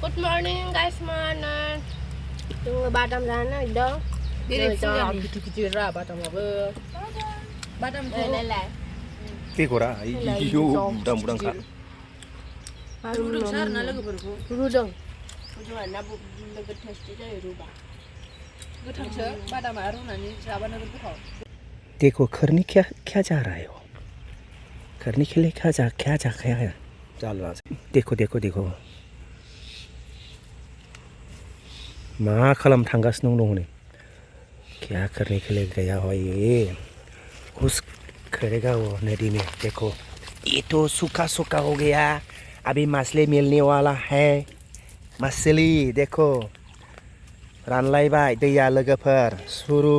Good morning guys mana. Tunggu badam sana dong. Dia jangan kecil-kecil lah badam apa. Badam tu. Lelai. Kekora, iyo budang kah. Rudung sar nala ke berku. Rudung. Rudung nabu naga test je rubah. Gutang se badam aru nani siapa naga berku. देखो खरनी क्या जा रहा है वो खरनी के लिए क्या है चल रहा है देखो मा खालाम थांगासिनो दं नै क्या करने के लिए गया हो ये कुछ करेगा वो नदी में देखो ये तो सूखा हो गया अभी मछली मिलने वाला है मछली देखो रानलायबाय दैया लोगोफोर सुरु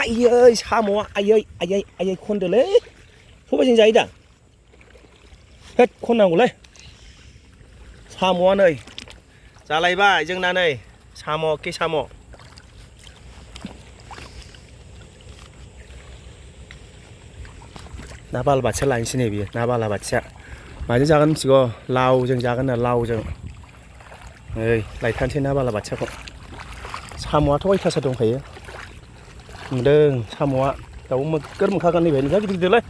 आयै साम'आ आयै खनदोलै सबायजों जायो दा होद खननांगौलै साम'आ नै जालायबाय जोंना नै साम' ना बालाबाथिया लायनोसै नै बियो ना बालाबाथिया माजों जागोन मिथिगौ लावजों जागोन आरो लावजों नै लायथारनोसै ना बालाबाथियाखौ साम'आथ' अयथासार दंखायो नुदों साम'आ दाउ मोगोर मोनखागोन नैबे नोंहा गिदिरलै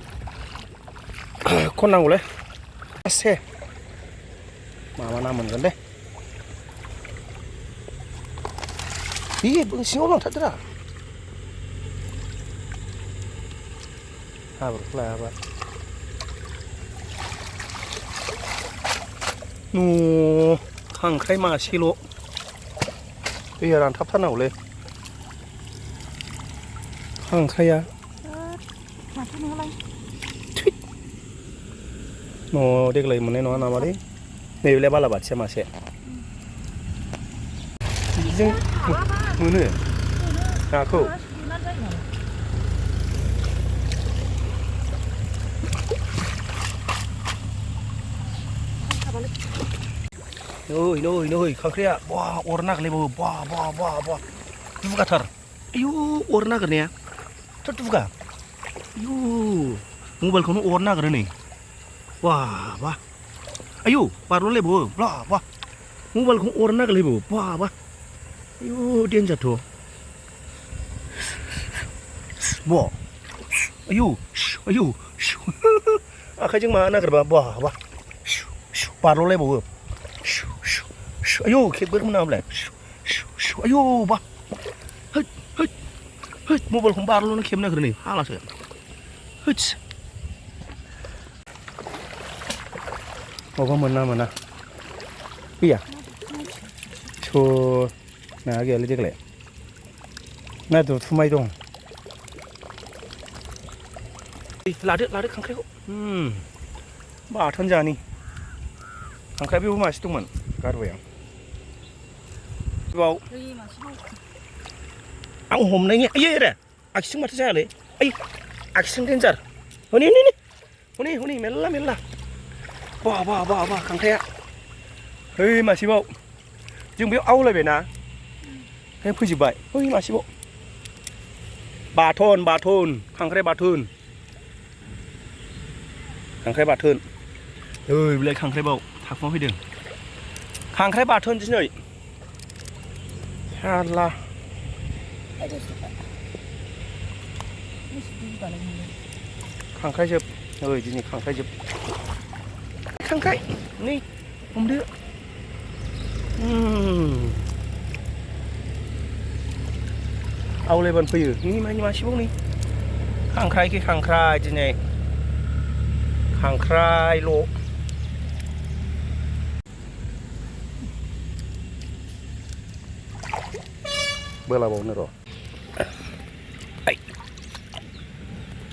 खननांगौलै एसे माबा ना मोनगोन दे बे सिङाव लांथारदोरा हाब्रुखौ लायाबा खांख्राइ मासेल' दैया रानथाबथारनांगौलै खांख्राइया देग्लाय मोननाय नङा नामालै नैबेलाय बालाबाथिया मासे बिदिजों मोनो नाखौ नै खांख्राइया बा अर नागिरलायबावो बा दुगाथार आयु अर नागिरनाया दुगा आयु मबाइलखौनो अर नागिरो नै बा आयु बारल'लायबावो बा मबाइलखौनो अर नागिरलायबावो बा आयु देन्जारथ' आयु आखाइजों मा नागिरबा बा बारल'लायबावो आयु खेबगोरमोन नामालाय आयु बा मबाइलखौनो बारल'नो खेबनो नागिरो नै हालासो माबा मोना गैया नाया गैयालै देग्लाय ना दुथुमाय दं लादो खांख्राइखौ बाथोन जानि खांख्राइ बेबो मासे दंमोन गारबाय आं आं हमनायनि आयै रे आखिजों माथो जायालै आयै आखिजों देन्जार हनै मेरला बा खांख्राइया है मासेबाव जों बेयाव आवलायबायना ओंखायनो फैजोब्बाय है मासेबाव बाथोन खांख्राइ बाथोन बेलाय खांख्राइबाव थाखुमा फैदों खांख्राइ बाथोन दिनै साला खांख्राइ दिनै खांख्राइ नै हमदो आवलायबानो फैयो नि मासेबाव नै खांख्राइ दिनै खांख्राइल' बोलाबावनो र'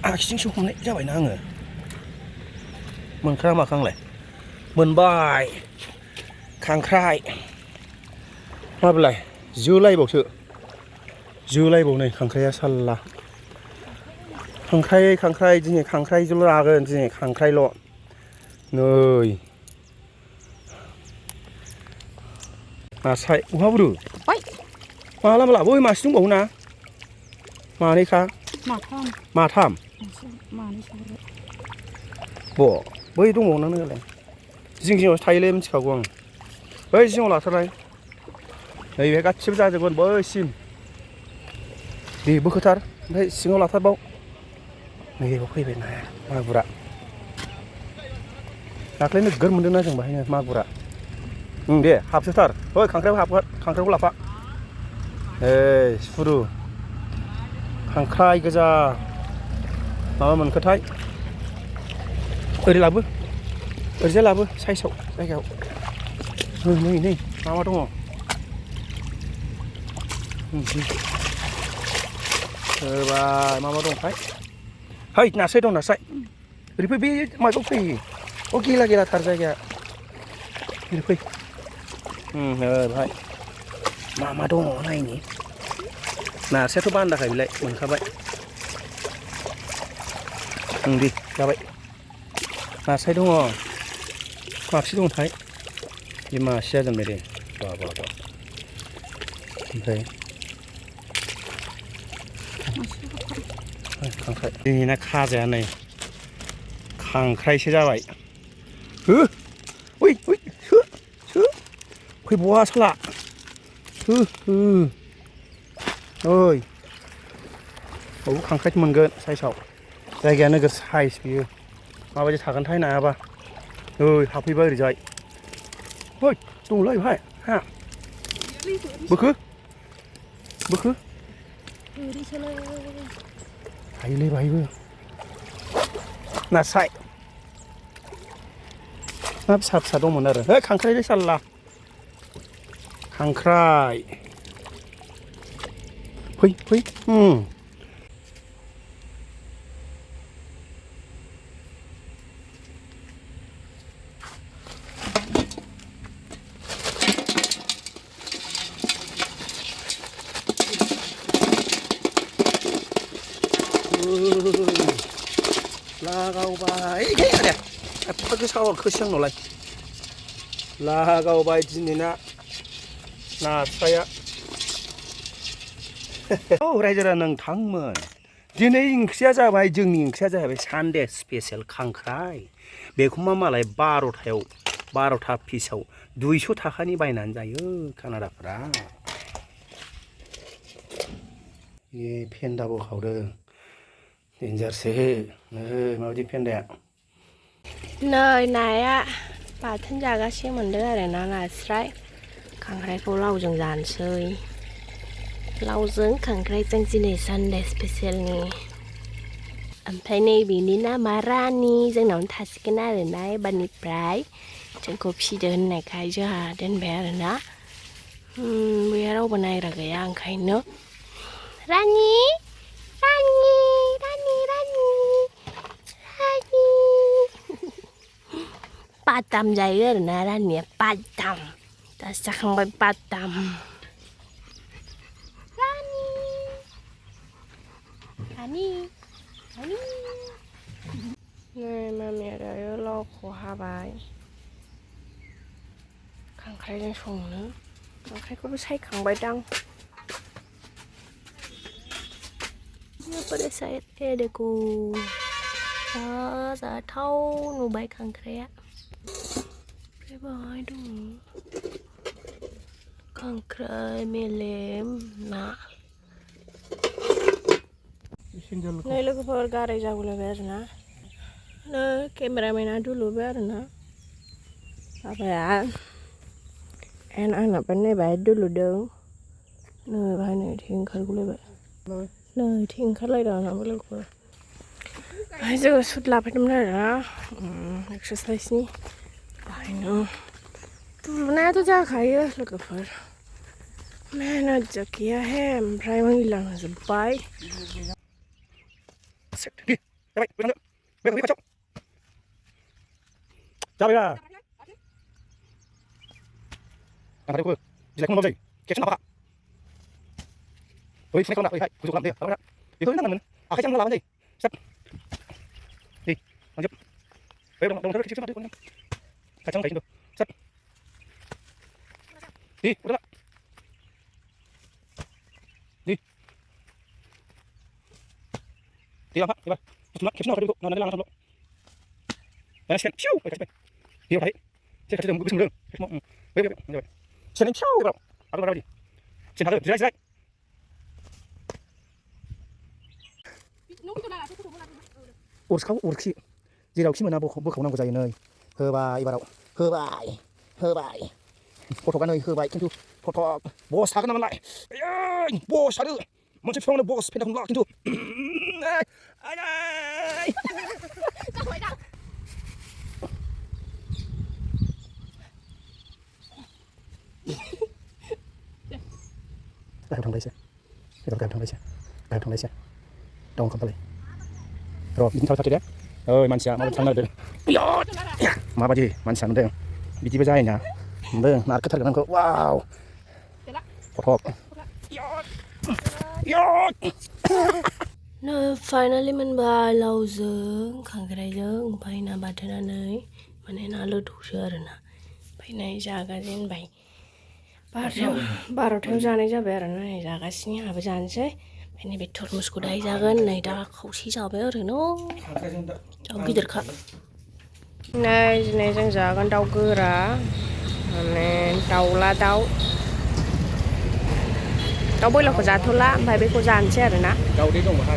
आखिजोंसो हमनाय जाबायना आङो मोनख्रा माखांलाय मोनबाय खांख्राइ माबेलाय जोलायबावनाय खांख्राइया साल्ला खांख्राइ दिनै खांख्राइजोंल' लागोन दिनै खांख्राइल' नै नास्राय बहा बुरु माला बै मासे दंबावो ना मानैखा माथाम बै दंबावो ना नोंलाय जिं जिङावसो थायोलै मिथिखागौ आं बै सिङाव लाथारनाय नैबे गासिबो जाजोबगोन बैसिम दे बोखोथार ओमफ्राय सिङाव लाथारबाव नैबेयाव फैबाय नाया मागुरा दाख्लै नोगोर मोन्दोंना जों बाहायनो मागुरा दे हाबसोथार ओइ खांख्राइबो हाबगोन खांख्राइखौ लाफा सुरु खांख्राइ गोजा माबा मोनखोथाय ओरै लाबो ओरैजाय लाबो साइसआव जायगायाव नै मा दङ होबाय मा दंथाय है नास्राय दं नास्राय ओरै फै बे माबायाव फै अ गिला गिलाथार जायगाया ओरै फै होबाय मा दङ नायनि नास्रायाथ' बान्दाखाय बेलाय मोनखाबाय दे जाबाय नास्राय दङ माबसे दंथाय बे मासे जाजोबबाय दे बा ओमफ्राय खांख्राइ जोंना खाजाया नै खांख्राइसो जाबाय हो ओइ फैबावा साला ओइ औ खांख्राइ मोनगोन साइसआव जायगाया नोगोर साइज बियो माबायदि थागोनथाय नायाबा ओइ हाबफैबाय ओरैजाय ओइ दंलै भाइ हा बोखो हायोलै बाहायबो नास्राय ना फिसा दंमोन आरो है खांख्राइलै साल्ला खांख्राइ फै लागावबाय एफा गोसा अरखोसै आंनावलाय लागावबाय दिनैना नास्राया औ रायजोरा नोंथांमोन दिनै ओंख्रिया जाबाय जोंनि ओंख्रिया जाहैबाय सानडे स्पेसियेल खांख्राइ बेखौ मालाय 12था पिसाव 200 थाखानि बायनानै जायो कानाडाफ्रा ए फेन्दाबो खावदों डेन्जारसो नै माबायदि फेन्दाया नै नाया बाथोन जागासे मोनदों आरो ना नास्राय खांख्राइखौ लावजों जानोसै लावजों खांख्राइजों दिनै सानडे स्पेसियेलनि ओमफ्राय नैबेनि नामा रानि जोंनावनो थासिगोन आरो ना एबारनिफ्राय जोंखौ फिदो होननायखाय जोंहा दोनबाय आरो ना बैहा रावबो नायग्रा गैया ओंखायनो रानि बादाम जायो आरो ना रानिया बादाम दासो जाखांबाय बादाम रानि नै मामिया दायो लावखौ हाबाय खांख्राइजों संनो खांख्राइखौबो सायखांबायदां pada saat देखो जाथाव नुबाय खांख्राइया ओमफ्राय बाहाय दङ खांख्राइ मेलेम ना नै लोगोफोर गाराय जागुलायबाय आरो ना नै केमेरामेना दुलुबाय आरो ना माबाया आंना नै बाहाय दुलुदों नै बाहाय नै इथिं ओंखारगुलायबाय नै इथिं ओंखारलायदों आंनाबो लोगोफोर बाहाय जोङो सुट लाफैदोंमोन आरो ना एक्सारसाइसनि बाहायनो दुलुनायाथ' जाखायो लोगोफोर मेहनत जाखिया हे ओमफ्राय मैला नुजोब्बाय जाबायबा खांख्राइखौबो बिलाइखौ माबा जायो खेबसेनो लाफा बै फुनाय खालामना ओरैहाय गोजौ खालामदे खालामना बेखौ नांगोन आखाइजों लाबानो जायो स्टार्ट दे लांजोब बै दं खेबसे लादो खाथियावनो गायदो स्टार्ट दे उरला दे लाफा एबार बुथुमना खेबसेनो लाफा बेखौ नांनानै लाना थांल' दाना सिकेन फिउ गायखांबाय दैयाव थायो 제 같이 좀 무슨 등 왜 쟤는 펴 그럼 아도 말아버리 쟤 다들 드라이 오르카고 오르키 제라고 키면 나보 가고 자요 너희 허바이 바라고 허바이 포토가 너희 허바이 kintu 포토 뭐 사가 나만 라이 뭐 사르 먼저 평는 뭐 스펜다 홈라 kintu 아이 Bài học thằng đây xe, bài học thằng đây xe, bài học thằng đây xe, đông không phải rồi đi theo đấy, ơi man xe mà thằng nào được, mà bao gì man xe nó đây, đi chỉ bây giờ nhá, đây nạt cái thằng nó wow, phọt phọt, Nơi finally mình bài lâu dưỡng khẳng cái này dưỡng bài nào bài thế nào này mà nên là lướt đủ chưa rồi nè bài này ra cái gì bài 바로 퇴장이 잡아라네 자가 신이 아버지한테 맨날 비틀 무스고 다이 작은 내다 혹시 잡아요 nó 저기 들카 này dân giờ con đau cưa ra này đau là đau bây là có giá thôi lá bài biết có giá chưa rồi nè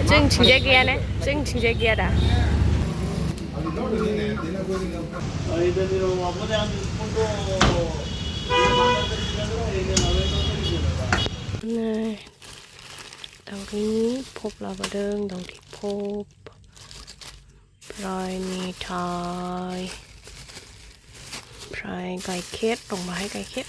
chân chỉ dây kia này chân chỉ dây kia đã này đầu đi phốp là vào đơn đầu thì phốp rồi nì thoi rồi cài khét đồng bài cài khét